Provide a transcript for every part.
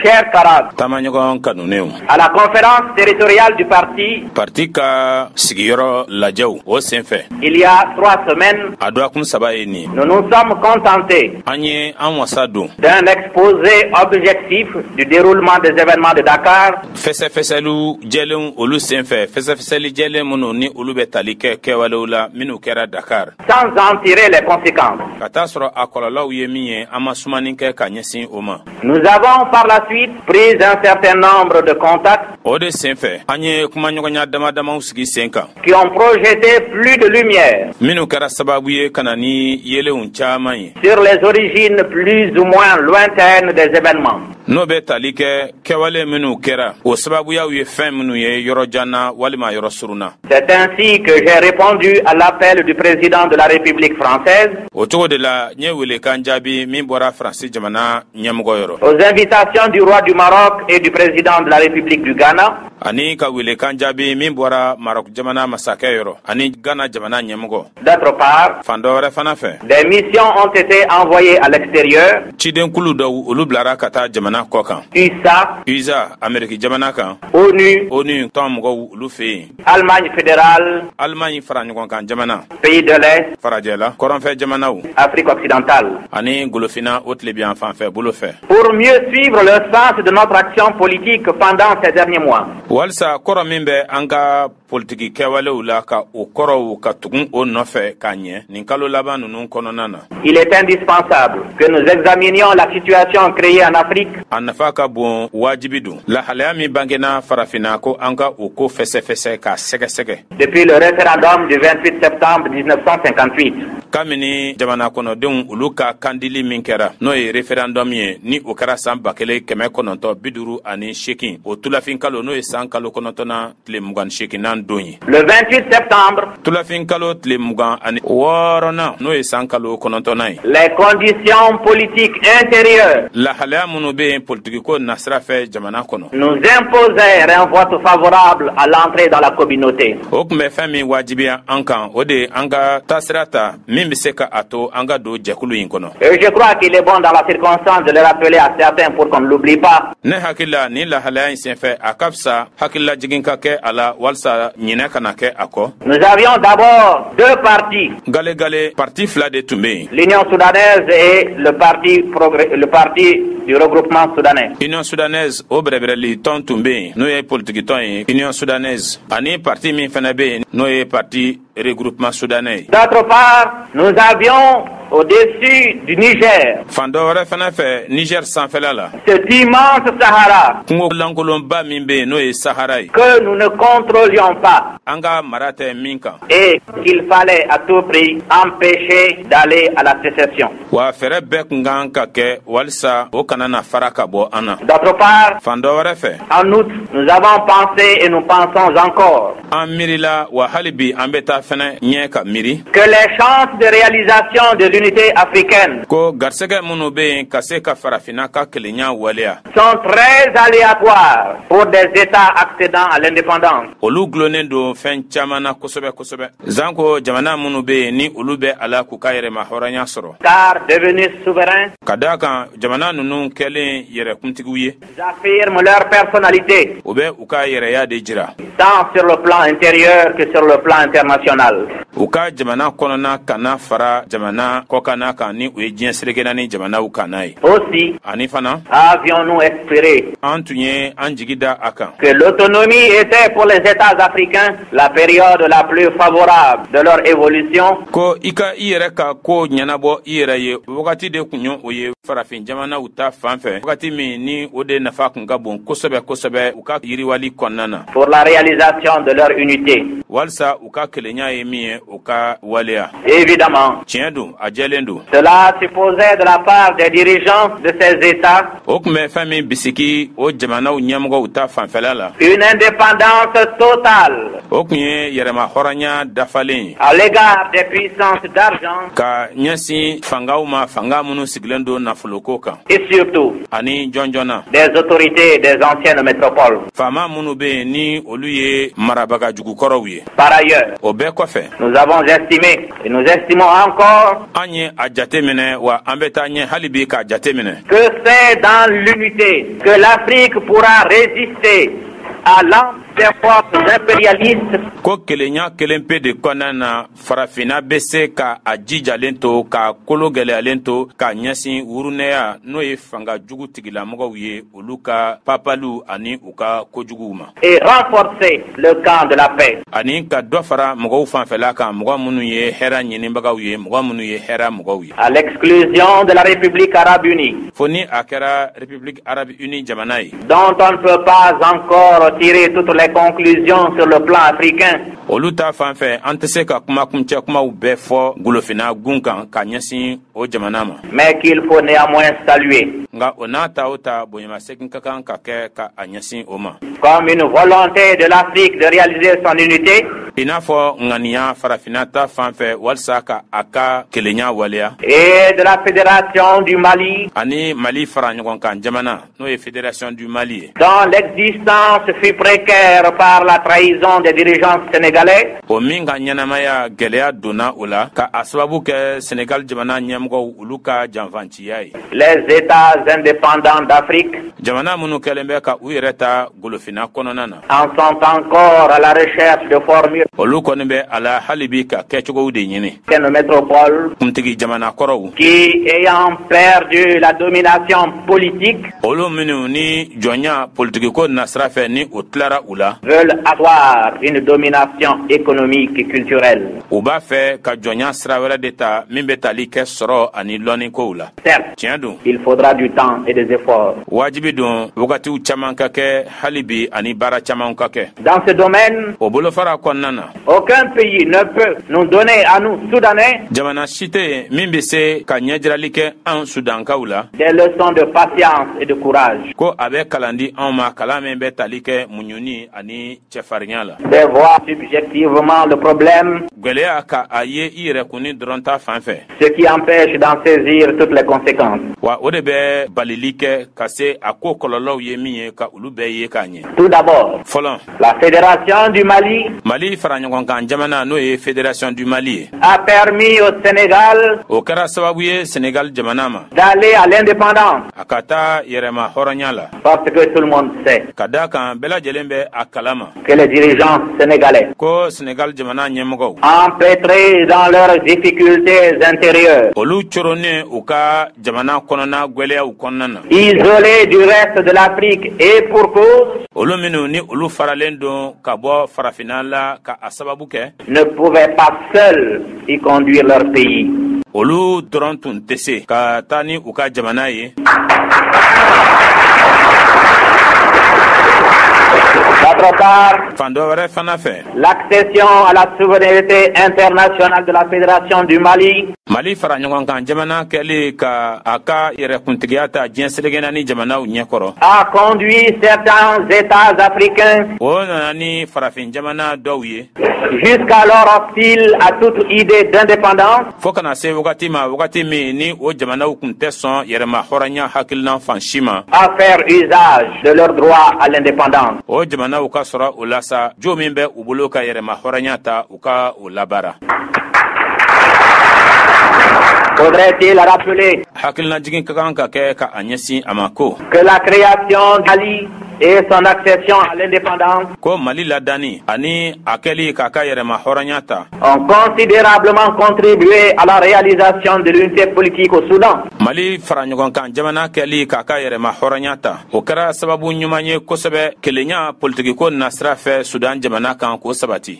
chers camarades, à la conférence territoriale du parti, il y a 3 semaines, nous nous sommes contentés d'un exposé objectif du déroulement des événements de Dakar, sans en tirer les conséquences. Nous avons par la suite pris un certain nombre de contacts qui ont projeté plus de lumière sur les origines plus ou moins lointaines des événements. C'est ainsi que j'ai répondu à l'appel du président de la République française, aux invitations du roi du Maroc et du président de la République du Ghana. D'autre part, des missions ont été envoyées à l'extérieur. USA, ONU, Allemagne fédérale, pays de l'Est, Afrique occidentale, pour mieux suivre le sens de notre action politique pendant ces derniers mois. Il est indispensable que nous examinions la situation créée en Afrique depuis le référendum du 28 septembre 1958. Le 28 septembre, les conditions politiques intérieures nous imposèrent un vote favorable à l'entrée dans la communauté. Et je crois qu'il est bon dans la circonstance de le rappeler à certains pour qu'on ne l'oublie pas. Nous avions d'abord 2 partis, l'Union soudanaise et le parti du regroupement soudanais. Union soudanaise au brebreli ton tumbe no ye politique ton Union soudanaise ani parti mi fenabe no ye parti regroupement soudanais. D'autre part, nous avions au-dessus du Niger, Niger sans là, cet immense Sahara que nous ne contrôlions pas et qu'il fallait à tout prix empêcher d'aller à la sécession. D'autre part, en outre, nous avons pensé et nous pensons encore que les chances de réalisation de l'unité africaine sont très aléatoires pour des États accédant à l'indépendance. Car devenus souverains, ils affirment leur personnalité, tant sur le plan intérieur que sur le plan international. Aussi, avions-nous espéré que l'autonomie était pour les États africains la période la plus favorable de leur évolution, pour la réalisation de leur unité. Évidemment, cela supposait de la part des dirigeants de ces États une indépendance totale à l'égard des puissances d'argent et surtout des autorités des anciennes métropoles. Par ailleurs, nous avons estimé et nous estimons encore que c'est dans l'unité que l'Afrique pourra résister à l'ensemble des forces impérialistes. Ko kelenya kelempe de konana farafina bese ka ajija lento ka kologele alento ka nyasi urunea noye fanga jugu tigila mogo wiye uluka papalu ani uka kojuguma et renforcer le camp de la paix. Ani ka dofara mogo fanfela ka mogo munu ye hera nyini mbaga wiye mogo munu ye hera mogo wiye à l'exclusion de la République arabe unie. Foni akera République arabe unie jamanai dont on ne peut pas encore tirer toutes les conclusions sur le plan africain. Oluta fanfe antese ka kuma kumche kuma ubefo gulofina gunkan ka nyasi o jamanama. Mais qu'il faut néanmoins saluer. Nga onata ota bonyama sekin kakan ka ke ka anyasi oma. Comme une volonté de l'Afrique de réaliser son unité. Inafo ngania farafinata fanfe walsa ka aka kelenya walia. Et de la Fédération du Mali. Ani Mali faranyon kan jamana no e Fédération du Mali. Dont l'existence fut précaire par la trahison des dirigeants sénégalais. O minga nyanamaya gelea dona ola ka asbabu ke Sénégal jamana nyamgo uluka janvanchiyai. Les États indépendants d'Afrique. Jamana munu kelembe ka uyereta golofina kononana. En sont encore à la recherche de formules. Olu konbe ala halibi ka kechugo ude nyini. Une métropole kumtigi jamana koro qui ayant perdu la domination politique. Olu minu ni jonya politique ko nasrafe ni utlara ula. Veulent avoir une domination économique et culturelle. Uba fe ka jonya srawera deta mimbetali ke soro ani loni ko ula. Certes, il faudra du temps et des efforts. Wajibi don wakati uchaman kake halibi ani bara chaman kake. Dans ce domaine, obolo fara konnana aucun pays ne peut nous donner à nous Soudanais jamana shite mimbese ka nyajralike en Soudan kaula des leçons de patience et de courage. Ko avec kalandi en ma kalame betalike munyuni ani chefarinyala. De voir subjectivement le problème. Gwelea ka aye ire kuni dronta fanfe. Ce qui empêche d'en saisir toutes les conséquences. Wa odebe balilike kase ako kololo yemiye ka ulube ye kanye. Tout d'abord, la Fédération du Mali. Mali faranyon kan jamana no e Fédération du Mali a permis au Sénégal o kara sababuye Sénégal jamanama d'aller à l'indépendance. Akata yerema horanyala. Parce que tout le monde sait kada kan bela jelembe akalama que les dirigeants sénégalais ko Sénégal jamana nyemogo empêtrés dans leurs difficultés intérieures, olu chorone uka jamana konona gwelea ukonnana, isolés du reste de l'Afrique et pour cause, olu minu ni olu faralendo kabo farafinala ka asababuke ne pouvaient pas seuls y conduire leur pays. Olu drontun tese ka tani uka jamana ye. D'autre part, l'accession à la souveraineté internationale de la Fédération du Mali Mali faranyon kan jamana kele ka aka yere kuntigata jenselegena jamana unyekoro a conduit certains États africains onani farafin jamana dowiye jusqu'alors hostiles à toute idée d'indépendance. Fokana se wakati mi ni o jamana ukunteson yere ma horanya hakilna fanshima à faire usage de leur droit à l'indépendance. O jamana ukasora ulasa jomimbe ubuluka yere ma horanya ta uka ulabara. Faudrait-il rappeler que la création du Mali et son accession à l'indépendance ont considérablement contribué à la réalisation de l'unité politique au Soudan.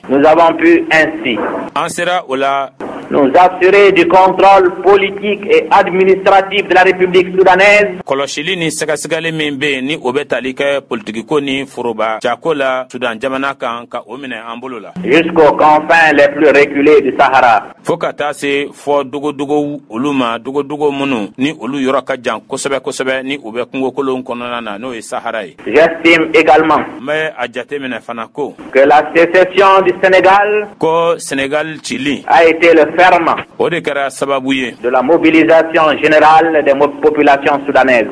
Nous avons pu ainsi nous assurer du contrôle politique et administratif de la République soudanaise jusqu'aux confins les plus reculés du Sahara. J'estime également que la sécession du Sénégal Sénégal Chili a été le ferme de la mobilisation générale des populations soudanaises.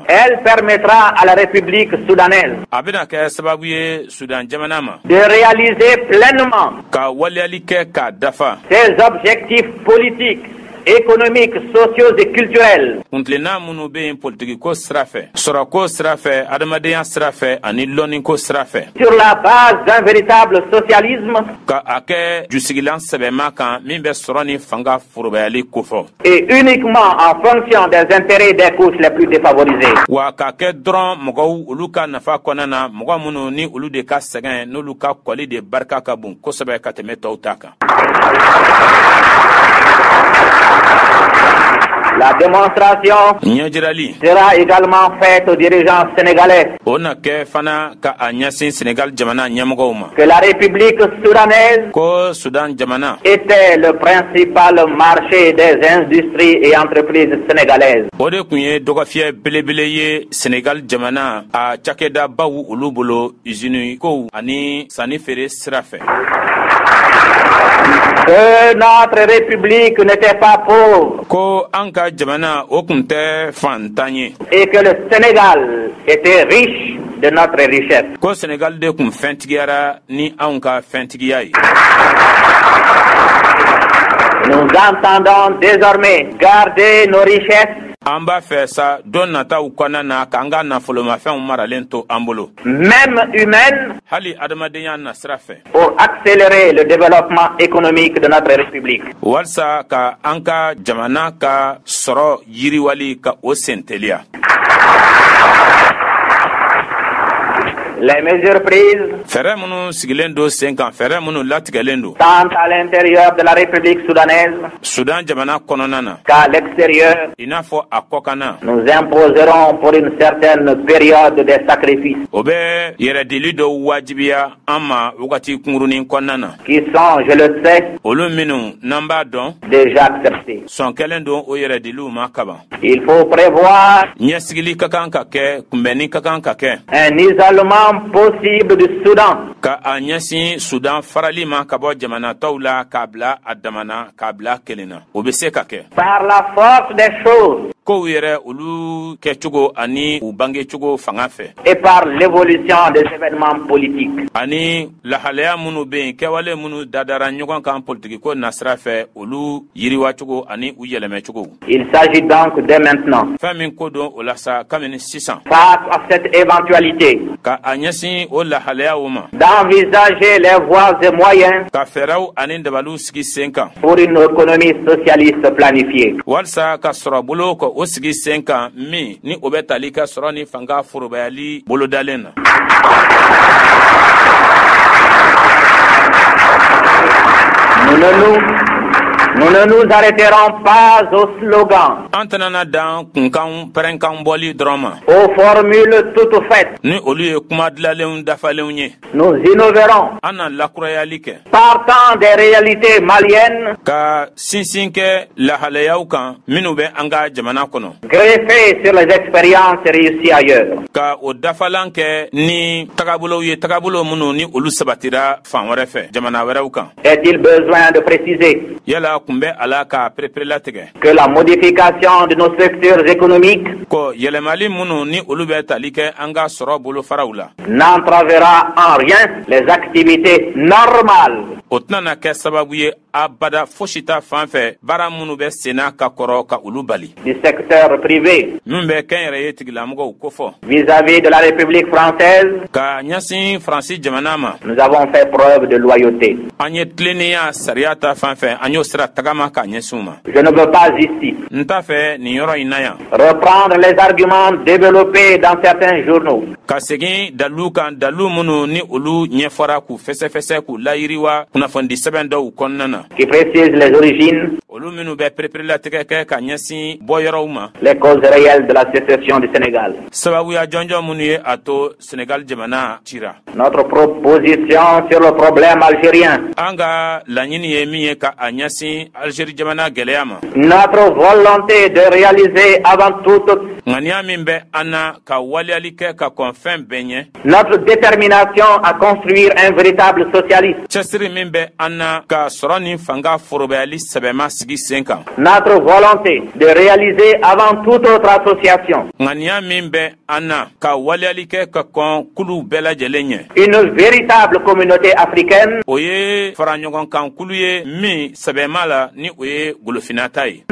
Elle permettra à la République soudanaise de réaliser pleinement ses objectifs politiques, économiques, sociaux et culturels. Sur la base d'un véritable socialisme et uniquement en fonction des intérêts des couches les plus défavorisées. La démonstration sera également faite aux dirigeants sénégalais que la République soudanaise était le principal marché des industries et entreprises sénégalaises. Que notre République n'était pas pauvre et que le Sénégal était riche de notre richesse. Nous entendons désormais garder nos richesses même humaines pour accélérer le développement économique de notre République. Les mesures prises tant à l'intérieur de la République soudanaise qu'à l'extérieur nous imposerons pour une certaine période des sacrifices qui sont, je le sais, déjà acceptés. Il faut prévoir un isolement possible du Soudan par la force des choses et par l'évolution des événements politiques. Il s'agit donc dès maintenant, face à cette éventualité, d'envisager les voies et moyens pour une économie socialiste planifiée. Nous ne nous arrêterons pas aux slogans, aux formules toutes faites. Nous innoverons, partant des réalités maliennes, greffées sur les expériences réussies ailleurs. Est-il besoin de préciser que la modification de nos structures économiques n'entravera en rien les activités normales du secteur privé vis-à-vis de la République française? Nous avons fait preuve de loyauté. Je ne veux pas ici reprendre les arguments développés dans certains journaux qui précisent les origines, les causes réelles de la sécession du Sénégal. Notre proposition sur le problème algérien, notre volonté de réaliser avant toute ŋaniya min bɛ an na ka waliyali kɛ ka kɔn fɛn bɛɛ ɲɛ. Notre détermination à construire un véritable socialisme. Cɛsiri min bɛ an na ka sɔrɔ ni fanga forobɛyali sɛbɛma sigi sen kan. Notre volonté de réaliser avant toute autre association. Ŋaniya min bɛ an na ka waliyali kɛ ka kɔn kulu bɛɛ lajɛlen ɲɛ. Une véritable communauté africaine. O ye faraɲɔgɔnkan kulu ye min sɛbɛma la ni o ye golofinata ye.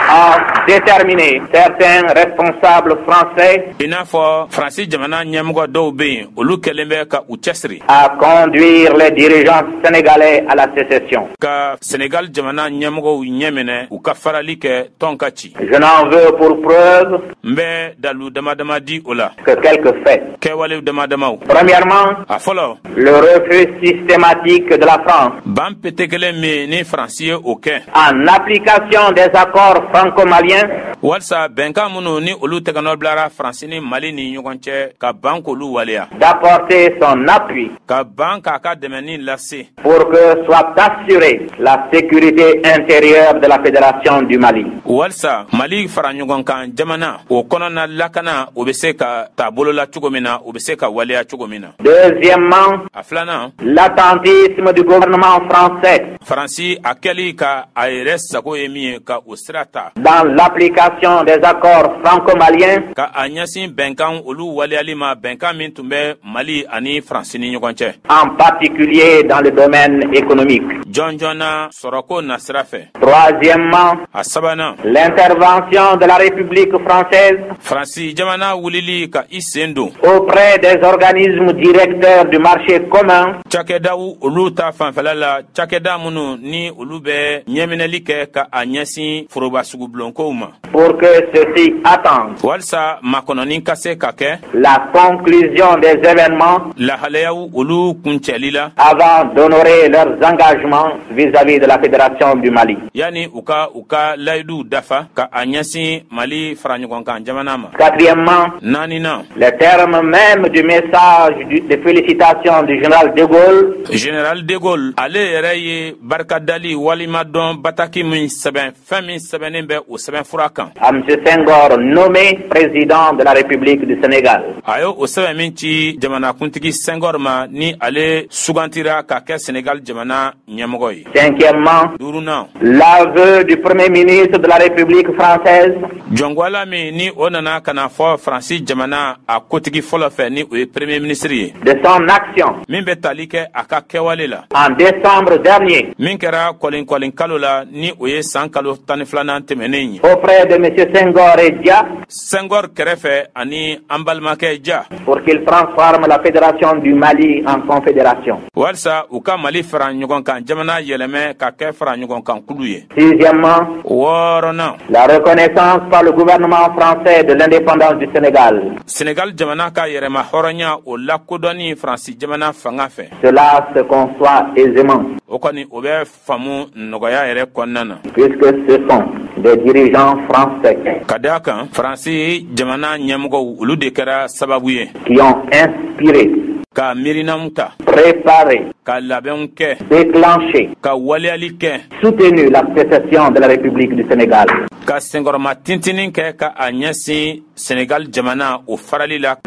A déterminé certains responsables français i n'a fɔ Faransi jamana ɲɛmɔgɔ dɔw bɛ yen olu kɛlen bɛ ka u cɛsiri à conduire les dirigeants sénégalais à la sécession. Ka Sénégal jamana ɲɛmɔgɔw ɲɛminɛ u ka farali kɛ tɔn ka ci. Je n'en veux pour preuve n bɛ dalu damadama di o la que quelques faits. Kɛwalew damadamaw. Premièrement, a fɔlɔ le refus systématique de la France ban pete kelen min ni Faransi ye o kɛ en application des accords franco-maliens walisa bɛnkan minnu ni olu tɛgɛnɔ bilara Faransi ni Mali ni ɲɔgɔn cɛ ka ban k'olu waleya. d'apporter son appui Ka ban k'a ka dɛmɛni lase pour que soit assurée la sécurité intérieure de la Fédération du Mali. walisa Mali fara ɲɔgɔn kan jamana o kɔnɔna lakana o bɛ se ka taa bolo la cogo min na o bɛ se ka waleya cogo min na. Deuxièmement, A filanan l'attentisme du gouvernement français Faransi a kɛli ka a yɛrɛ sago ye min ye ka o sira ta dans l'application des accords franco-maliens ka a ɲɛsin bɛnkan olu waleyali ma bɛnkan min tun bɛ Mali ani Faransi ni ɲɔgɔn cɛ. en particulier dans le domaine économique. Jɔn jɔnna sɔrɔko na sira fɛ. Troisièmement, A sabanan l'intervention de la République française Faransi jamana wulili ka i sen don auprès des organismes directeurs du marché commun cakɛdaw olu ta fanfɛla la cakɛda minnu ni olu bɛ ɲɛminɛli kɛ ka a ɲɛsin foroba sugubulonkow ma pour que ceux-ci attendent walisa makɔnɔni ka se ka kɛ la conclusion des événements lahalayaw olu kuncɛli la avant d'honorer leurs engagements vis-à-vis de la Fédération du Mali. yani u ka layiduw dafa ka a ɲɛsin Mali faraɲɔgɔnkan jamana ma. Quatrièmement, naaninan les termes même du message de félicitations du général de Gaulle Général de Gaulle ale yɛrɛ ye barikadali walima dɔn bataki min sɛbɛn fɛn min sɛbɛnnen bɛ o sɛbɛn fura kan à M. Senghor nommé président de la République du Sénégal. a ye o sɛbɛn min ci jamanakuntigi Senghor ma ni ale sugantira ka kɛ Sénégal jamana ɲɛmɔgɔ ye. Cinquièmement, duurunan l'aveu du Premier ministre de la République française jɔngwala min ni o nana ka na fɔ Faransi jamana a kotigi fɔlɔ fɛ ni o ye premier ministre ye de son action min bɛ tali kɛ a ka kɛwale la en décembre dernier min kɛra kɔlenkɔlen kalo la ni o ye san kalo 12 tɛmɛnen ye auprès de M. Senghor et Dia Senghor kɛrɛfɛ ani an balimakɛ Dia pour qu'il transforme la Fédération du Mali en confédération. walisa u ka Mali fara ɲɔgɔn kan jamana yɛlɛmɛ ka kɛ fara ɲɔgɔn kan kulu ye. Sixièmement, wɔɔrɔnan la reconnaissance par le gouvernement français de l'indépendance du Sénégal. Sénégal jamana ka yɛrɛma hɔrɔnya o lakodɔnni Faransi jamana fanga fɛ. Cela se conçoit aisément O kɔni o bɛ faamu nɔgɔya yɛrɛ kɔnɔna na. puisque ce sont des dirigeants français Ka d'a kan Faransi jamana ɲɛmɔgɔw olu de kɛra sababu ye qui ont inspiré, ka miirinaw ta préparé, ka labɛnw kɛ déclenché, ka waleyali kɛ soutenu la sécession de la République du Sénégal. ka senkɔrɔma tintinin kɛ ka a ɲɛsin Sénégal jamana o farali la.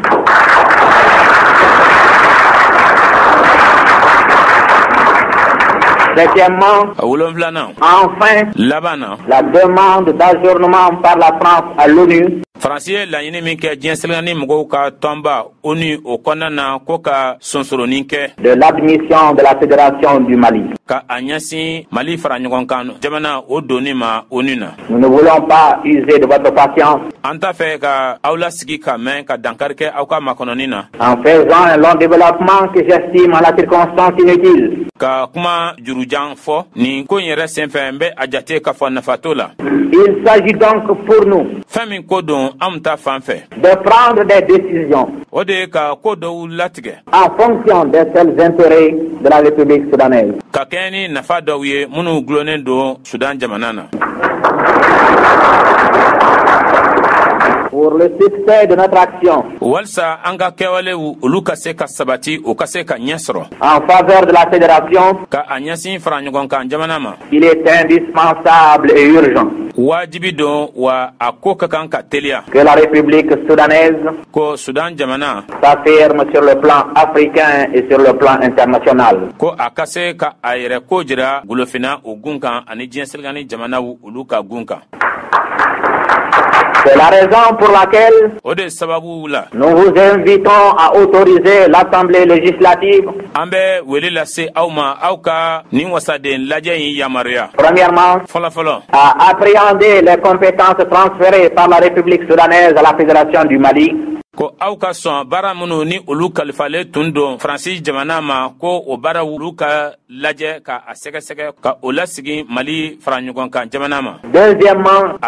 Septièmement, A wolonfilanan enfin, labanna la demande d'ajournement par la France à l'ONU Faransi ye laɲini min kɛ diɲɛsɛlɛnni mɔgɔw ka tɔnba ONU o kɔnɔna na ko ka sonsoronin kɛ de l'admission de la Fédération du Mali. ka a ɲɛsin Mali fara ɲɔgɔn kan jamana o donni ma ONU na. Nous ne voulons pas user de votre patience An t'a fɛ ka aw lasigi ka mɛn ka dankari kɛ aw ka makɔnɔni na en faisant un long développement que j'estime en la circonstance inutile. ka kuma jurujan fɔ nin ko in yɛrɛ senfɛ n bɛ a jate k'a fɔ nafa t'o la. Il s'agit donc pour nous Fɛn min ko don anw ta fan fɛ de prendre des décisions o de ye ka ko dɔw latigɛ en fonction des seuls intérêts de la République soudanaise. ka kɛɲɛ ni nafa dɔw ye minnu gulonnen don Sudan jamana na. pour le succès de notre action walsa anga kewale olu ka se ka sabati o ka se ka nyesro en faveur de la fédération, ka anyasi faranyogon kan jamana ma il est indispensable et urgent wajibi don wa akoka kan ka telia que la République soudanaise ko Sudan jamana s'affirme sur le plan africain et sur le plan international. ko akase ka ayre ko jira gulofina o gunkan ani jenselgani jamana ulu ka gunkan. C'est la raison pour laquelle nous vous invitons à autoriser l'Assemblée législative. Premièrement, à appréhender les compétences transférées par la République soudanaise à la Fédération du Mali. Ko auka son bara munu ni ulu kalifale tundo Francis jamana ma ko o bara ulu ka laje ka asege ka olasigi Mali faranyugon kan jamana ma. Deuxièmement,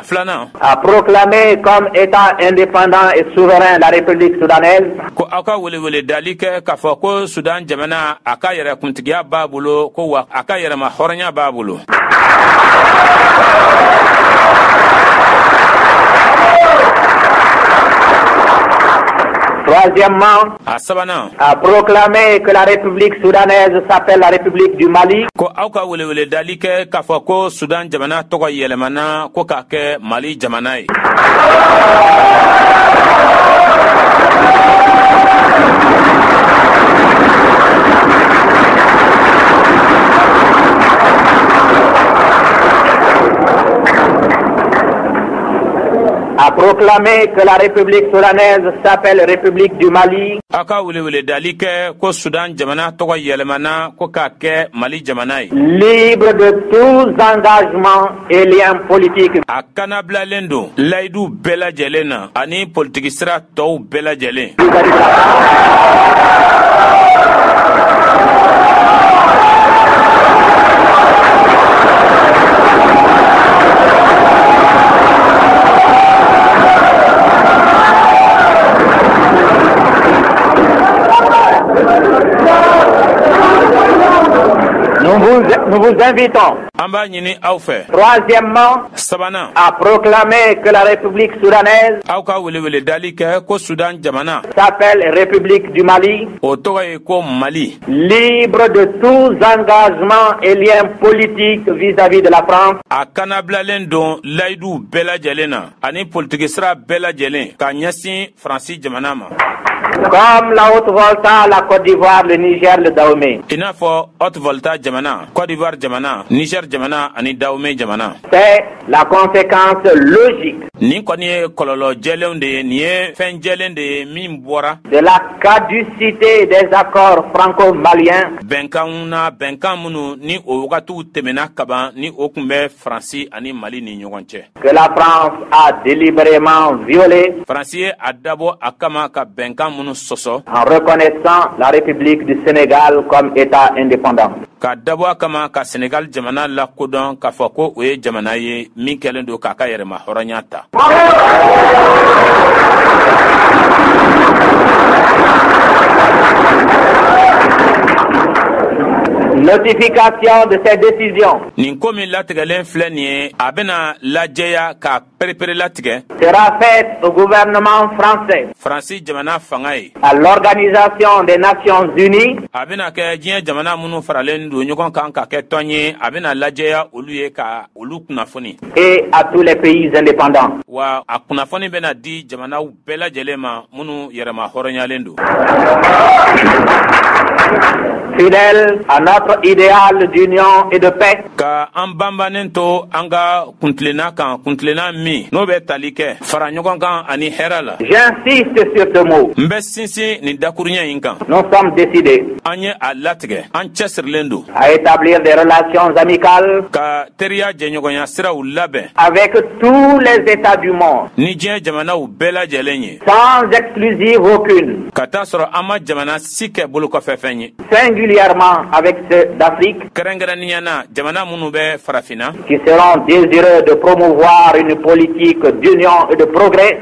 à proclamer comme État indépendant et souverain la République soudanaise. Ko auka wele dalike ka fo ko Sudan jamana aka yere kuntigiya babulo ko wa aka yere ma hornya babulo. Troisièmement, à proclamer que la République soudanaise s'appelle la République du Mali. Ko auka wele dalike ka fo ko Sudan jamana togo yelemana ko ka ke Mali jamana yi. À proclamer que la République soudanaise s'appelle République du Mali. Aka wele dalike ko Sudan jamana togo yelemana ko ka ke Mali jamana yi. Libre de tous engagements et liens politiques. Akana blalendo laidu bela jelena ani politique sira to bela jelen. Nous vous invitons, troisièmement, à proclamer que la République soudanaise s'appelle République du Mali, libre de tous engagements et liens politiques vis-à-vis de la France. Comme la Haute-Volta, la Côte d'Ivoire, le Niger, le Dahomey. C'est la conséquence logique de la caducité des accords franco-maliens que la France a délibérément violé en reconnaissant la République du Sénégal comme État indépendant. Ka dabwa kama ka Senegal jamana la kodon ka fako oye jamana ye min kelen do ka yere ma horanyata. Notification de ces décisions sera faite au gouvernement français, à l'Organisation des Nations Unies et à tous les pays indépendants. Fidèle à notre idéal d'union et de paix, j'insiste sur ce mot. Nous sommes décidés à établir des relations amicales avec tous les États du monde, sans exclusive aucune, singulièrement avec ceux d'Afrique, qui seront désireux de promouvoir une politique d'union et de progrès,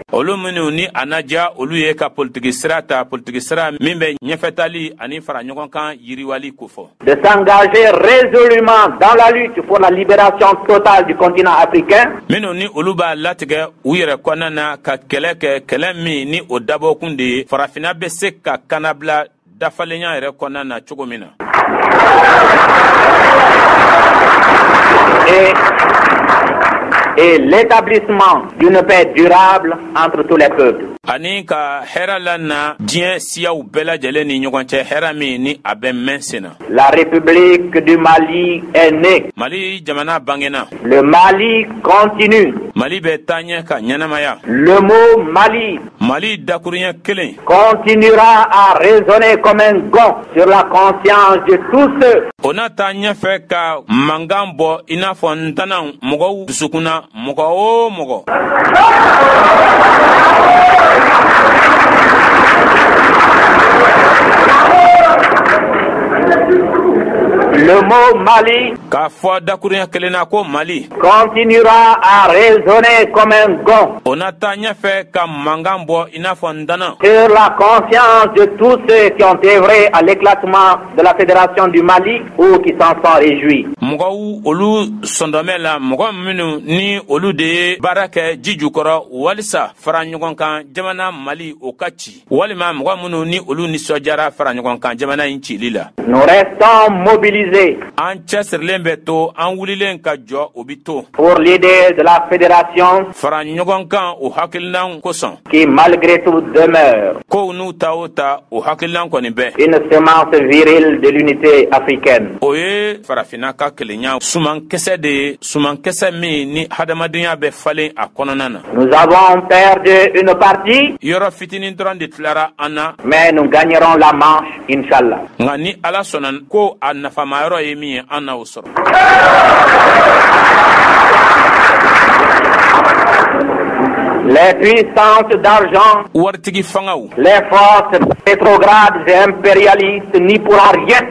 de s'engager résolument dans la lutte pour la libération totale du continent africain, et l'établissement d'une paix durable entre tous les peuples. La République du Mali est née. Le Mali continue. Le mot Mali continuera à résonner comme un gong sur la conscience de tous ceux le mot Mali continuera à résonner comme un gong sur la conscience de tous ceux qui ont œuvré à l'éclatement de la Fédération du Mali ou qui s'en sont réjouis. Nous restons mobilisés pour l'idée de la fédération qui malgré tout demeure une semence virile de l'unité africaine. Nous avons perdu une partie, mais nous gagnerons la manche, Inch'Allah. Les puissances d'argent, les forces rétrogrades et impérialistes n'y pourront rien.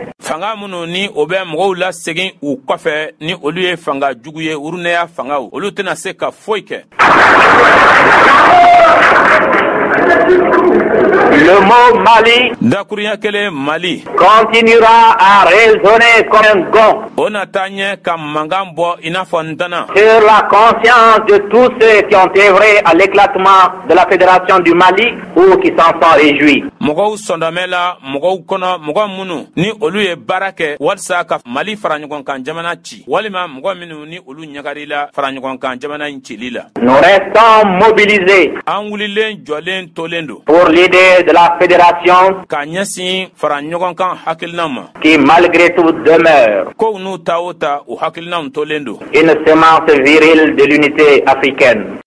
Le mot Mali continuera à résonner comme un gong sur la conscience de tous ceux qui ont œuvré à l'éclatement de la Fédération du Mali ou qui s'en sont réjouis. Nous restons mobilisés pour l'idée de la fédération qui malgré tout demeure une semence virile de l'unité africaine.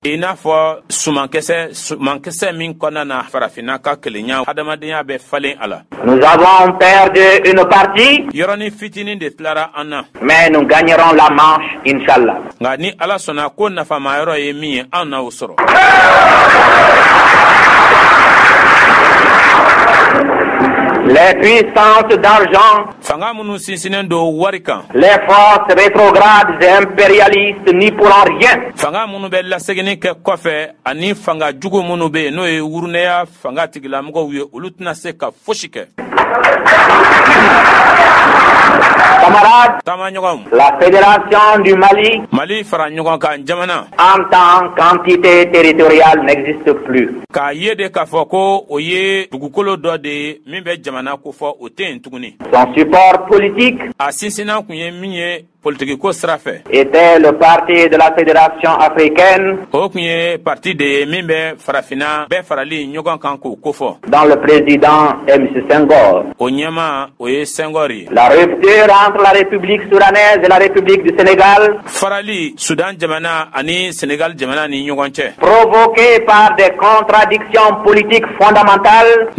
Nous avons perdu une partie, mais nous gagnerons la manche, Inch'Allah. Les puissances d'argent, les forces rétrogrades et impérialistes n'y pourront rien. Camarades, la Fédération du Mali, en tant qu'entité territoriale, n'existe plus. Son support politique était le parti de la Fédération africaine dans le président M. Senghor. La rupture entre la République soudanaise et la République du Sénégal, provoquée par des contradictions politiques fondamentales,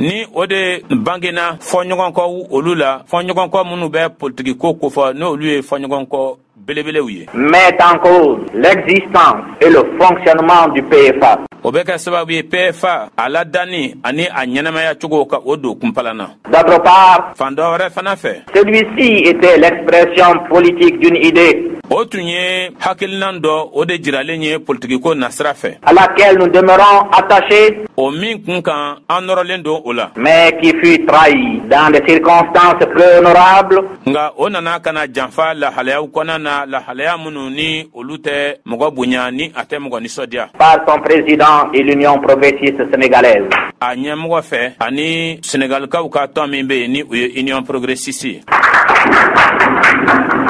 belebelew ye. Met en cause l'existence et le fonctionnement du PFA. O bɛ kɛ sababu ye PFA a ladani ani a ɲɛnamaya cogo ka o don kunpalana. D'autre part, fan dɔ wɛrɛ fana fɛ, celui-ci était l'expression politique d'une idée o tun ye hakilinan dɔ o de jiralen ye politikiko nasira fɛ, à laquelle nous demeurons attachés, o min kun kan an nɔrɔlen don o la, mais qui fut trahi dans des circonstances peu honorables nga o nana kana janfa lahalayaw kɔnɔna na, lahalaya minnu ni olu tɛ mɔgɔ bonya ni a tɛ mɔgɔ nisɔndiya, par son président et l'Union progressiste sénégalaise. a ɲɛmɔgɔ fɛ ani senegalikaw ka tɔn min bɛ yen ni o ye Union progressiste.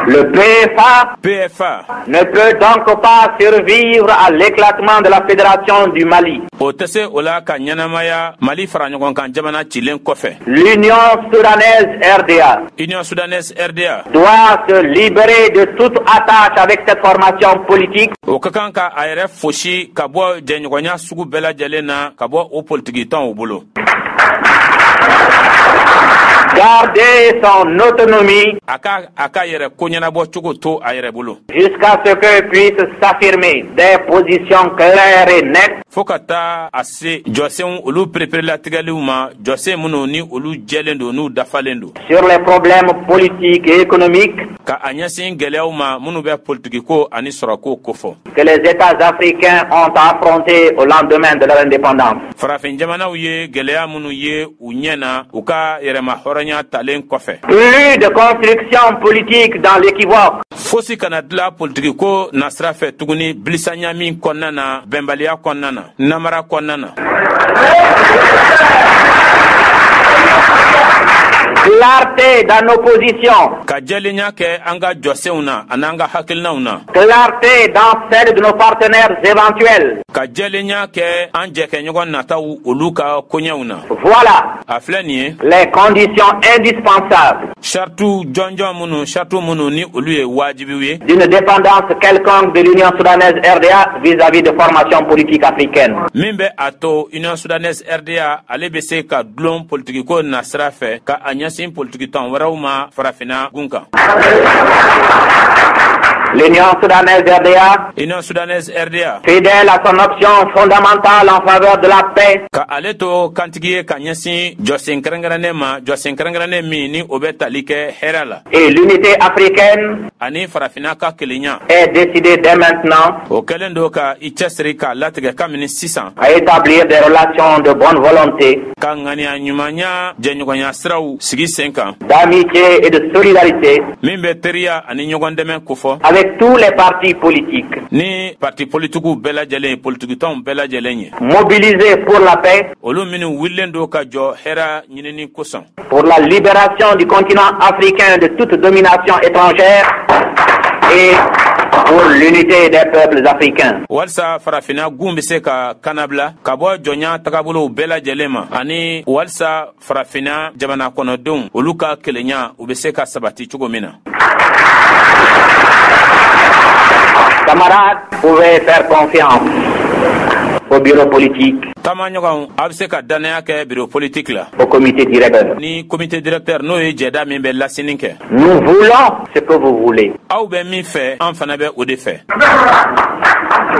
Le PFA ne peut donc pas survivre à l'éclatement de la Fédération du Mali. o tɛ se o la ka ɲɛnamaya Mali fara ɲɔgɔn kan jamana cilen kɔfɛ. L'Union soudanaise RDA Union soudanaise RDA doit se libérer de toute attache avec cette formation politique. o ka kan ka a yɛrɛ fosi ka bɔ jɛɲɔgɔnya sugu bɛɛ lajɛlen na ka bɔ o politiki tɔnw bolo. Garder son autonomie a ka yɛrɛ ko ɲɛnabɔ cogo to a yɛrɛ bolo, jusqu'à ce que puissent s'affirmer des positions claires et nettes fo ka taa a se jɔsenw olu pereperelatigɛliw ma, jɔsen minnu ni olu jɛlen don n'u dafalen don, sur les problèmes politiques et économiques ka a ɲɛsin gwɛlɛyaw ma minnu bɛ politikiko ani sɔrɔko kofɔ, que les États africains ont affrontés au lendemain de leur indépendance. farafin jamanaw ye gwɛlɛya minnu ye u ɲɛna u ka yɛrɛma hɔrɔnya talen kɔfɛ. Plus de construction politique dans l'équivoque. Fosi kana dila politikiko nasira fɛ tuguni bilisanya min kɔnɔna na, bɛnbaliya kɔnɔna na, namara kɔnɔna na. Clarté dans nos positions. Ka jɛlenya kɛ an ka jɔsenw na ani an ka hakilinaw na. Clarté dans celle de nos partenaires éventuels. Ka jɛlenya kɛ an jɛkɛɲɔgɔn nataw olu ka koɲɛw na. Voilà A filɛ nin ye les conditions indispensables sartu jɔnjɔn minnu ni olu ye wajibiw ye d'une dépendance quelconque de l'Union soudanaise RDA vis-à-vis de formations politiques africaines. min bɛ a to Union soudanaise RDA ale bɛ se ka dulon politikiko nasira fɛ ka a ɲɛsin politiki tɔn wɛrɛw ma farafina gun kan. L'Union soudanaise RDA, Union soudanaise RDA, fidèle à son option fondamentale en faveur de la paix, ka ale to kantigi ye ka ɲɛsin jɔsen kɛrɛnkɛrɛnnen ma, jɔsen kɛrɛnkɛrɛnnen min ni o bɛ tali kɛ hɛrɛ la, et l'unité africaine, ani farafina ka kelenya, est décidée dès maintenant o kɛlen do ka i cɛsiri k'a latigɛ kabini sisan à établir des relations de bonne volonté, ka ŋaniya ɲumanya jɛɲɔgɔnya siraw sigi sen kan, d'amitié et de solidarité min bɛ teriya ani ɲɔgɔn dɛmɛ kofɔ avec tous les partis politiques, ni parti politikiw bɛɛ lajɛlen ye, politikitɔnw bɛɛ lajɛlen ye, mobilisés pour la paix, olu minnu wililen do ka jɔ hɛrɛ ɲinini kosɔn, pour la libération du continent africain de toute domination étrangère et pour l'unité des peuples africains. walisa farafina gun bɛ se ka kanabila ka bɔ jɔnya tagabolow bɛɛ lajɛlen ma, ani walisa farafina jamana kɔnɔdenw olu ka kelenya u bɛ se ka sabati cogo min na. Camarades, vous pouvez faire confiance au bureau politique, Tamaɲɔgɔnw a bɛ se ka danaya kɛ bureau politique la au comité directeur. ni comité directeur n'o ye jɛda min bɛ lasini kɛ. Nous voulons ce que vous voulez. aw bɛ min fɛ an fana bɛ o de fɛ.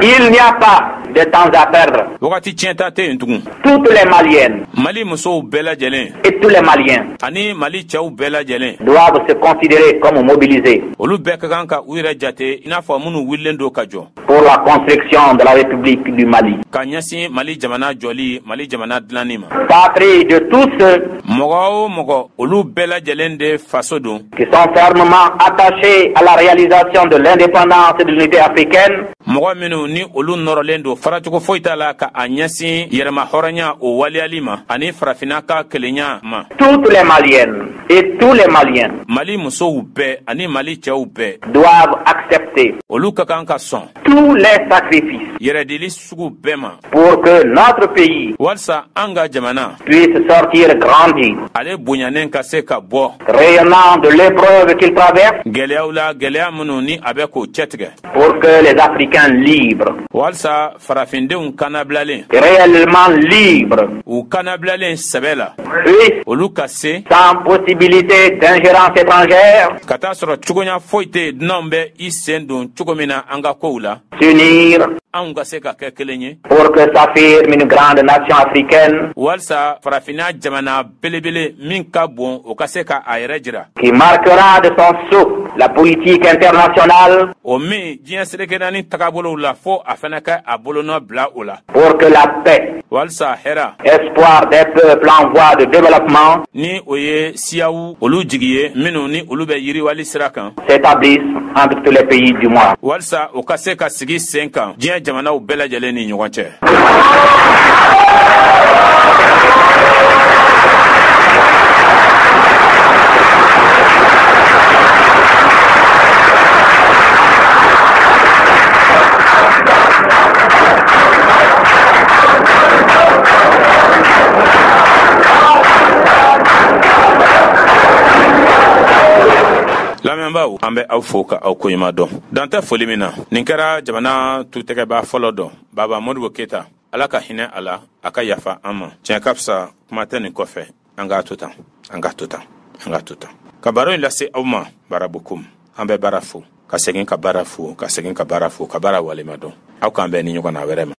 Il n'y a pas de temps à perdre. wagati tiɲɛta tɛ yen tugun. Toutes les Maliennes Mali musow bɛɛ lajɛlen et tous les Maliens ani Mali cɛw bɛɛ lajɛlen doivent se considérer comme mobilisés olu bɛɛ ka kan ka u yɛrɛ jate i n'a fɔ minnu wililen do ka jɔ pour la construction de la République du Mali. ka ɲɛsin Mali jamana jɔli, Mali jamana dilanni ma. Patrie de tous ceux mɔgɔ o mɔgɔ olu bɛɛ lajɛlen de faso don qui sont fermement attachés à la réalisation de l'indépendance et de l'unité africaine, mɔgɔ minnu ni olu nɔrɔlen do faracogo foyi t'a la ka a ɲɛsin yɛrɛma hɔrɔnya o waliyali ma ani farafina ka kelenya ma. toutes les Maliennes et tous les Maliens Mali musow bɛɛ ani Mali cɛw bɛɛ doivent accepter olu ka kan ka sɔn tous les sacrifices yɛrɛdili sugu bɛɛ ma pour que notre pays walisa an ka jamana puisse sortir grandi, ale bonyanen ka se ka bɔ rayonnant de l'épreuve qu'il traverse, gwɛlɛyaw la, gwɛlɛya minnu ni a bɛ k'o cɛtigɛ pour que les Africains libres walisa farafindenw kanabilalen réellement libre, u kanabilalen sɛbɛ la puisse, olu ka se sans possibilité d'ingérence étrangère, ka taa sɔrɔ cogoya foyi tɛ dunanw bɛ I sen don cogo min na an ka kow la s'unir anw ka se ka kɛ kelen ye pour que s'affirme une grande nation africaine walisa farafinna jamana belebele min ka bon o ka se ka a yɛrɛ jira qui marquera de son sceau la politique internationale o min diɲɛ serekenani tagabolow la fo a fana ka a bolonɔ bila o la pour que la paix, walisa hɛra espoir des peuples en voie de développement, ni o ye siyaw olu jigi ye minnu ni olu bɛ yiriwali sira kan s'établisse entre tous les pays du monde. walisa o ka se ka sigi sen kan diɲɛ jamanaw bɛɛ lajɛlen ni ɲɔgɔn cɛ lamɛnbaaw an bɛ aw fo ka aw koɲuman dɔn dan tɛ foli min na nin kɛra jamana tutɛgɛba fɔlɔ dɔn baba modibo keyita ala ka hinɛ a la a ka yafa an ma tiɲɛ ka fisa kuma tɛ nin kɔfɛ an k'a to tan an k'a to tan an k'a to tan ka baro in lase aw ma barabukum an bɛ baara fo ka segin ka baara fo ka segin ka baara fo ka baara walima dɔn aw k'an bɛn ni ɲɔgɔn na wɛrɛ ma